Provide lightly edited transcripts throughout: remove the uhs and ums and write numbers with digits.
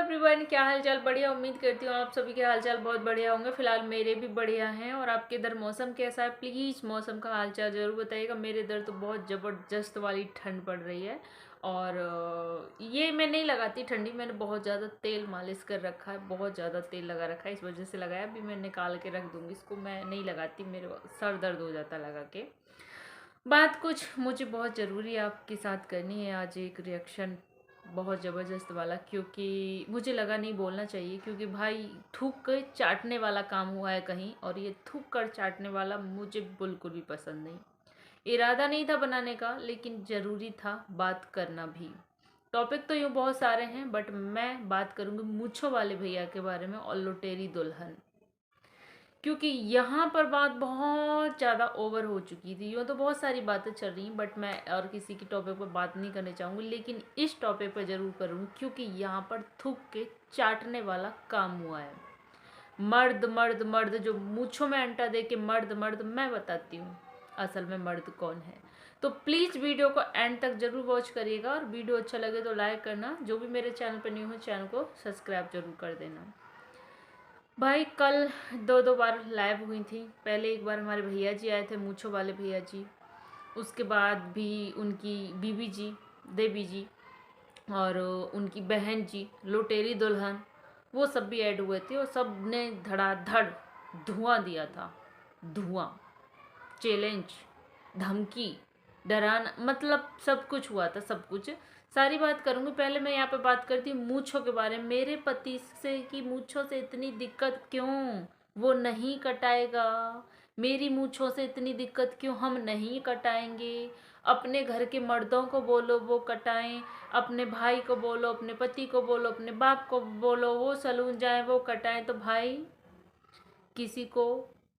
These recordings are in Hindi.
एवरीवन, क्या हालचाल। बढ़िया। उम्मीद करती हूँ आप सभी के हालचाल बहुत बढ़िया होंगे। फिलहाल मेरे भी बढ़िया हैं। और आपके इधर मौसम कैसा है? प्लीज़ मौसम का हालचाल ज़रूर बताइएगा। मेरे इधर तो बहुत ज़बरदस्त वाली ठंड पड़ रही है। और ये मैं नहीं लगाती ठंडी, मैंने बहुत ज़्यादा तेल मालिश कर रखा है, बहुत ज़्यादा तेल लगा रखा है, इस वजह से लगाया। अभी मैं निकाल के रख दूँगी इसको, मैं नहीं लगाती, मेरे सर दर्द हो जाता लगा के। बात कुछ मुझे बहुत ज़रूरी है आपके साथ करनी है आज, एक रिएक्शन बहुत ज़बरदस्त वाला, क्योंकि मुझे लगा नहीं बोलना चाहिए, क्योंकि भाई थूक कर चाटने वाला काम हुआ है कहीं, और ये थूक कर चाटने वाला मुझे बिल्कुल भी पसंद नहीं। इरादा नहीं था बनाने का, लेकिन ज़रूरी था बात करना भी। टॉपिक तो यूँ बहुत सारे हैं, बट मैं बात करूँगी मूंछों वाले भैया के बारे में और लुटेरी दुल्हन, क्योंकि यहाँ पर बात बहुत ज़्यादा ओवर हो चुकी थी। यूँ तो बहुत सारी बातें चल रही हैं, बट मैं और किसी की टॉपिक पर बात नहीं करने चाहूँगी, लेकिन इस टॉपिक पर ज़रूर करूँगी, क्योंकि यहाँ पर थूक के चाटने वाला काम हुआ है। मर्द मर्द मर्द, जो मूँछों में अंटा दे के मर्द मर्द, मैं बताती हूँ असल में मर्द कौन है। तो प्लीज़ वीडियो को एंड तक ज़रूर वॉच करिएगा, और वीडियो अच्छा लगे तो लाइक करना। जो भी मेरे चैनल पर न्यू हो, चैनल को सब्सक्राइब जरूर कर देना। भाई कल दो बार लाइव हुई थी। पहले एक बार हमारे भैया जी आए थे, मूंछों वाले भैया जी। उसके बाद भी उनकी बीबी जी, देवी जी, और उनकी बहन जी लुटेरी दुल्हन, वो सब भी ऐड हुए थे, और सब ने धड़ाधड़ धुआं दिया था। धुआं, चैलेंज, धमकी, डराना, मतलब सब कुछ हुआ था, सब कुछ। सारी बात करूँगी। पहले मैं यहाँ पे बात करती हूँ मूंछों के बारे में। मेरे पति से कि मूंछों से इतनी दिक्कत क्यों, वो नहीं कटाएगा। मेरी मूंछों से इतनी दिक्कत क्यों, हम नहीं कटाएंगे। अपने घर के मर्दों को बोलो वो कटाएं, अपने भाई को बोलो, अपने पति को बोलो, अपने बाप को बोलो वो सलून जाए वो कटाएं। तो भाई किसी को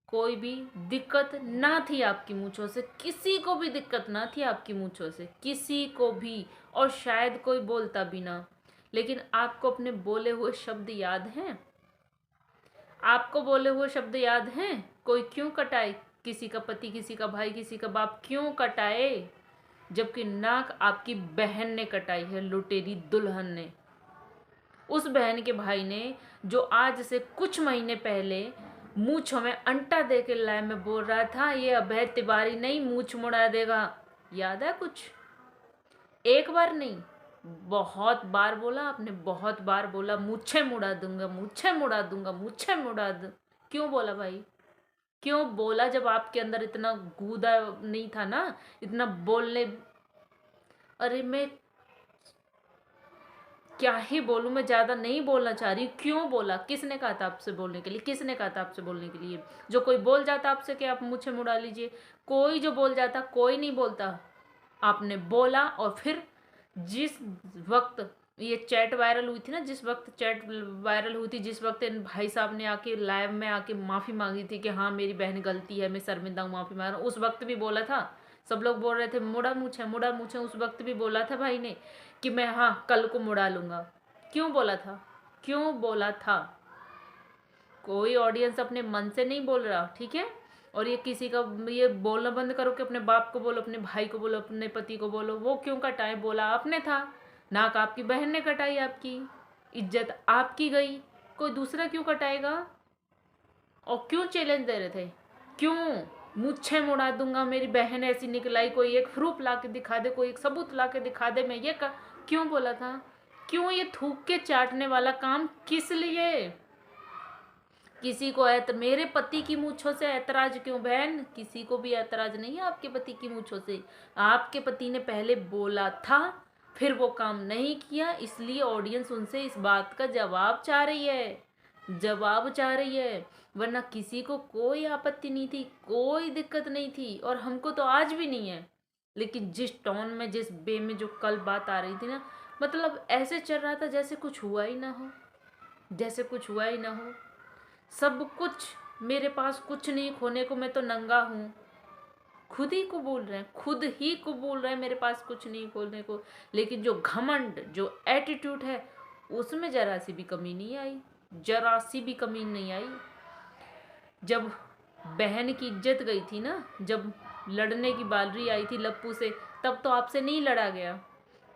कोई भी दिक्कत ना थी आपकी मूंछों से, किसी को भी दिक्कत ना थी आपकी मूंछों से, किसी को भी। और शायद कोई बोलता भी ना। लेकिन आपको अपने बोले हुए शब्द याद हैं? आपको बोले हुए शब्द याद हैं? कोई क्यों कटाए किसी का पति, किसी का भाई, किसी का बाप, क्यों कटाए? जबकि नाक आपकी बहन ने कटाई है, लुटेरी दुल्हन ने। उस बहन के भाई ने, जो आज से कुछ महीने पहले मूंछों में अंटा दे के लाए में बोल रहा था ये अभय तिवारी नहीं मूंछ मुड़ा देगा। याद है कुछ? एक बार नहीं, बहुत बार बोला आपने, बहुत बार बोला मूछे मुड़ा दूंगा, मूछे मुड़ा दूंगा, मूछे मुड़ा दूं। क्यों बोला भाई? क्यों बोला जब आपके अंदर इतना गूदा नहीं था ना, इतना बोलने। अरे मैं क्या ही बोलूँ, मैं ज़्यादा नहीं बोलना चाह रही। क्यों बोला? किसने कहा था आपसे बोलने के लिए? किसने कहा था आपसे बोलने के लिए? जो कोई बोल जाता आपसे कि आप मुझे मुड़ा लीजिए, कोई जो बोल जाता, कोई नहीं बोलता। आपने बोला, और फिर जिस वक्त ये चैट वायरल हुई थी ना, जिस वक्त चैट वायरल हुई थी, जिस वक्त इन भाई साहब ने आके लाइव में आके माफ़ी मांगी थी कि हाँ मेरी बहन गलती है, मैं शर्मिंदा हूँ, माफ़ी मांग रहा हूँ, उस वक्त भी बोला था। सब लोग बोल रहे थे मुड़ा मूछे, मुड़ा मूछे, उस वक्त भी बोला था भाई ने कि मैं हाँ कल को मुड़ा लूँगा। क्यों बोला था? क्यों बोला था? कोई ऑडियंस अपने मन से नहीं बोल रहा, ठीक है? और ये किसी का, ये बोलना बंद करो कि अपने बाप को बोलो, अपने भाई को बोलो, अपने पति को बोलो। वो क्यों कटाए? बोला आपने था। नाक आपकी बहन ने कटाई, आपकी इज्जत आपकी गई, कोई दूसरा क्यों कटाएगा? और क्यों चैलेंज दे रहे थे? क्यों? मुझे मुड़ा दूंगा, मेरी बहन ऐसी निकलाई, कोई एक प्रूफ ला के दिखा दे, कोई एक सबूत ला के दिखा दे, मैं ये क्यों बोला था? क्यों ये थूक के चाटने वाला काम, किस लिए? किसी को मेरे पति की मूछों से ऐतराज क्यों? बहन, किसी को भी ऐतराज नहीं है आपके पति की मूछों से। आपके पति ने पहले बोला था, फिर वो काम नहीं किया, इसलिए ऑडियंस उनसे इस बात का जवाब चाह रही है, जवाब चाह रही है। वरना किसी को कोई आपत्ति नहीं थी, कोई दिक्कत नहीं थी, और हमको तो आज भी नहीं है। लेकिन जिस टोन में, जिस वे में जो कल बात आ रही थी ना, मतलब ऐसे चल रहा था जैसे कुछ हुआ ही ना हो, जैसे कुछ हुआ ही ना हो। सब कुछ मेरे पास, कुछ नहीं खोने को, मैं तो नंगा हूँ। खुद ही को बोल रहे हैं, खुद ही को बोल रहे हैं मेरे पास कुछ नहीं खोलने को। लेकिन जो घमंड, जो एटीट्यूड है, उसमें जरा सी भी कमी नहीं आई, जरा सी भी कमी नहीं आई। जब बहन की इज्जत गई थी ना, जब लड़ने की बारी आई थी लप्पू से, तब तो आपसे नहीं लड़ा गया।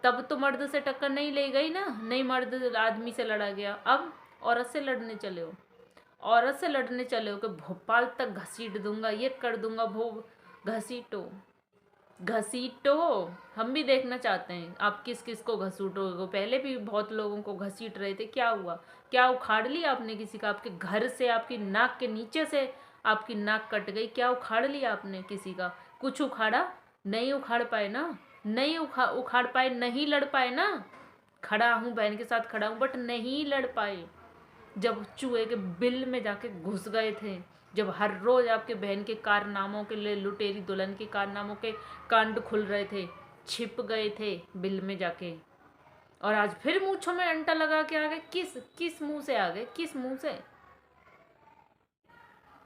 तब तो मर्द से टक्कर नहीं ले गई ना, नहीं मर्द आदमी से लड़ा गया। अब औरत से लड़ने चले हो, औरत से लड़ने चले हो कि भोपाल तक घसीट दूंगा, ये कर दूंगा, वो घसीटो घसीटो। हम भी देखना चाहते हैं आप किस किस को घसीटोगे। पहले भी बहुत लोगों को घसीट रहे थे, क्या हुआ? क्या उखाड़ लिया आपने किसी का? आपके घर से, आपकी नाक के नीचे से आपकी नाक कट गई, क्या उखाड़ लिया आपने किसी का? कुछ उखाड़ा? नहीं उखाड़ पाए ना, नहीं उखाड़ पाए, नहीं लड़ पाए ना। खड़ा हूँ, बहन के साथ खड़ा हूँ, बट नहीं लड़ पाए। जब चूहे के बिल में जाके घुस गए थे, जब हर रोज आपके बहन के कारनामों के लिए, लुटेरी दुल्हन के कारनामों के कांड खुल रहे थे, छिप गए थे बिल में जाके, और आज फिर मूंछों में अंटा लगा के आ गए। किस किस मुंह से आ गए? किस मुंह से?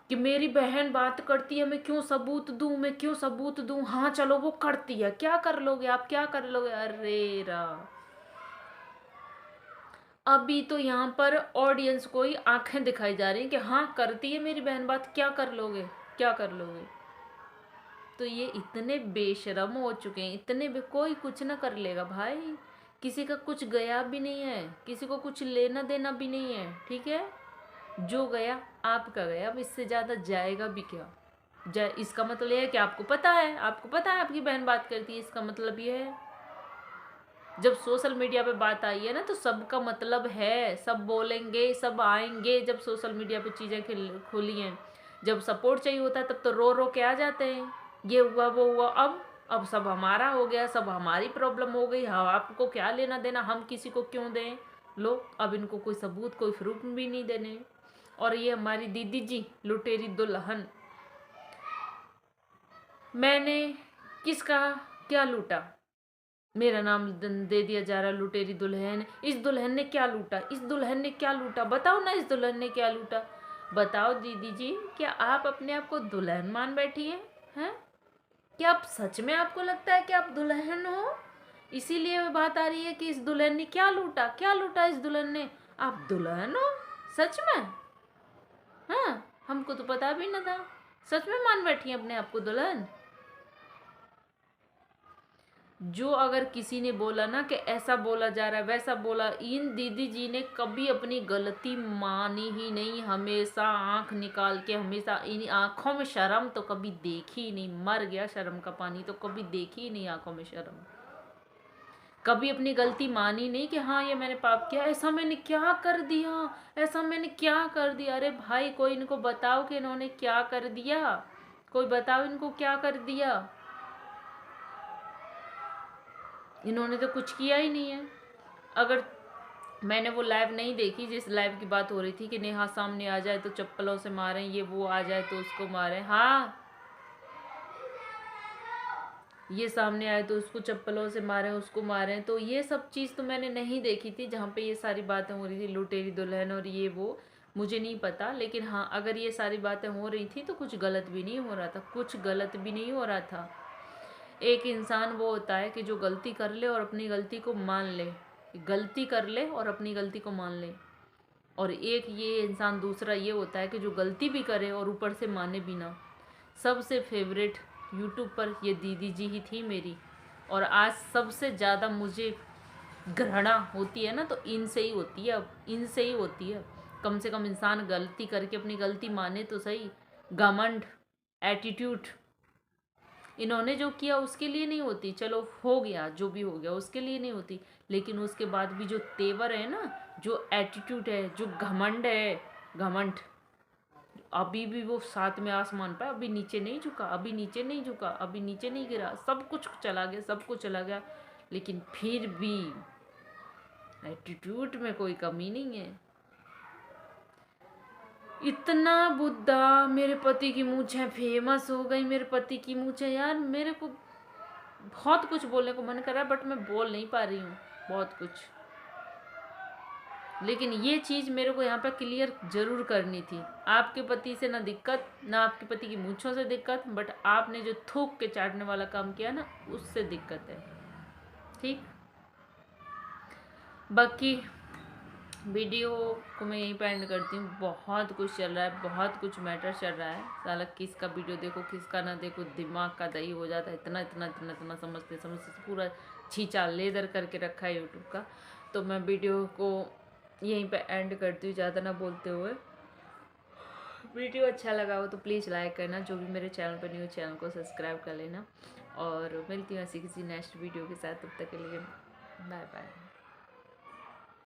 कि मेरी बहन बात करती है, मैं क्यों सबूत दूं, मैं क्यों सबूत दूं? हाँ चलो वो करती है, क्या कर लोगे आप, क्या कर लोगे? अरे रा, अभी तो यहाँ पर ऑडियंस को ही आंखें दिखाई जा रही हैं कि हाँ करती है मेरी बहन बात, क्या कर लोगे, क्या कर लोगे? तो ये इतने बेशरम हो चुके हैं, इतने कोई कुछ ना कर लेगा भाई। किसी का कुछ गया भी नहीं है, किसी को कुछ लेना देना भी नहीं है, ठीक है? जो गया आपका गया, अब इससे ज़्यादा जाएगा भी क्या? इसका मतलब ये है कि आपको पता है, आपको पता है आपकी बहन बात करती है, इसका मतलब ये है। जब सोशल मीडिया पे बात आई है ना, तो सबका मतलब है, सब बोलेंगे, सब आएंगे। जब सोशल मीडिया पे चीज़ें खुली हैं, जब सपोर्ट चाहिए होता है तब तो रो रो के आ जाते हैं, ये हुआ वो हुआ। अब सब हमारा हो गया, सब हमारी प्रॉब्लम हो गई, हाँ आपको क्या लेना देना, हम किसी को क्यों दें? लो, अब इनको कोई सबूत, कोई प्रूफ भी नहीं देने। और ये हमारी दीदी जी लुटेरी दुल्हन, मैंने किसका क्या लूटा? मेरा नाम दे दिया जा रहा लुटेरी दुल्हन। इस दुल्हन ने क्या लूटा? इस दुल्हन ने क्या लूटा? बताओ ना, इस दुल्हन ने क्या लूटा? बताओ दीदी जी, क्या आप अपने आप को दुल्हन मान बैठी हैं? क्या आप सच में, आपको लगता है कि आप दुल्हन हो? इसीलिए बात आ रही है कि इस दुल्हन ने क्या लूटा, क्या लूटा इस दुल्हन ने? आप दुल्हन हो सच में? हाँ, हमको तो पता भी न था, सच में मान बैठी हैं अपने आप को दुल्हन। जो अगर किसी ने बोला ना कि ऐसा बोला जा रहा है, वैसा बोला, इन दीदी जी ने कभी अपनी गलती मानी ही नहीं। हमेशा आंख निकाल के, हमेशा इन आंखों में शर्म तो कभी देखी ही नहीं। मर गया शर्म का पानी, तो कभी देखी ही नहीं आंखों में शर्म। कभी अपनी गलती मानी नहीं कि हाँ ये मैंने पाप किया, ऐसा मैंने क्या कर दिया, ऐसा मैंने क्या कर दिया। अरे भाई, कोई इनको बताओ कि इन्होंने क्या कर दिया, कोई बताओ इनको क्या कर दिया। इन्होंने तो कुछ किया ही नहीं है। अगर मैंने वो लाइव नहीं देखी जिस लाइव की बात हो रही थी कि नेहा सामने आ जाए तो चप्पलों से मारें, ये वो आ जाए तो उसको मारें, हाँ ये सामने आए तो उसको चप्पलों से मारें, उसको मारें, तो ये सब चीज़ तो मैंने नहीं देखी थी जहाँ पे ये सारी बातें हो रही थी, लुटेरी दुल्हन और ये वो, मुझे नहीं पता। लेकिन हाँ, अगर ये सारी बातें हो रही थी तो कुछ गलत भी नहीं हो रहा था, कुछ गलत भी नहीं हो रहा था। एक इंसान वो होता है कि जो गलती कर ले और अपनी गलती को मान ले, गलती कर ले और अपनी गलती को मान ले। और एक ये इंसान दूसरा ये होता है कि जो गलती भी करे और ऊपर से माने भी ना। सबसे फेवरेट यूट्यूब पर ये दीदी जी ही थी मेरी, और आज सबसे ज़्यादा मुझे घृणा होती है ना तो इनसे ही होती है। अब इनसे ही होती है। कम से कम इंसान गलती करके अपनी गलती माने तो सही। घमंड, एटीट्यूड, इन्होंने जो किया उसके लिए नहीं होती, चलो हो गया जो भी हो गया उसके लिए नहीं होती, लेकिन उसके बाद भी जो तेवर है ना, जो एटीट्यूड है, जो घमंड है, घमंड, अभी भी वो साथ में आसमान पे, अभी नीचे नहीं झुका, अभी नीचे नहीं झुका, अभी नीचे नहीं गिरा, सब कुछ चला गया, सब कुछ चला गया, लेकिन फिर भी एटीट्यूड में कोई कमी नहीं है। इतना बुद्धा, मेरे पति की मूंछें फेमस हो गई, मेरे पति की मूंछें, यार मेरे को बहुत कुछ बोलने को मन कर रहा है बट मैं बोल नहीं पा रही हूँ बहुत कुछ। लेकिन ये चीज़ मेरे को यहाँ पे क्लियर ज़रूर करनी थी। आपके पति से ना दिक्कत, ना आपके पति की मूंछों से दिक्कत, बट आपने जो थूक के चाटने वाला काम किया ना, उससे दिक्कत है। ठीक, बाकी वीडियो को मैं यहीं पे एंड करती हूँ। बहुत कुछ चल रहा है, बहुत कुछ मैटर चल रहा है, साला किसका वीडियो देखो किसका ना देखो, दिमाग का दही हो जाता है। इतना इतना इतना इतना समझते समझते पूरा छींचा लेदर करके रखा है यूट्यूब का। तो मैं वीडियो को यहीं पे एंड करती हूँ, ज़्यादा ना बोलते हुए। वीडियो अच्छा लगा हो तो प्लीज़ लाइक करना, जो भी मेरे चैनल पर न्यू चैनल को सब्सक्राइब कर लेना, और मिलती हूँ ऐसी किसी नेक्स्ट वीडियो के साथ। तब तक के लिए बाय बाय।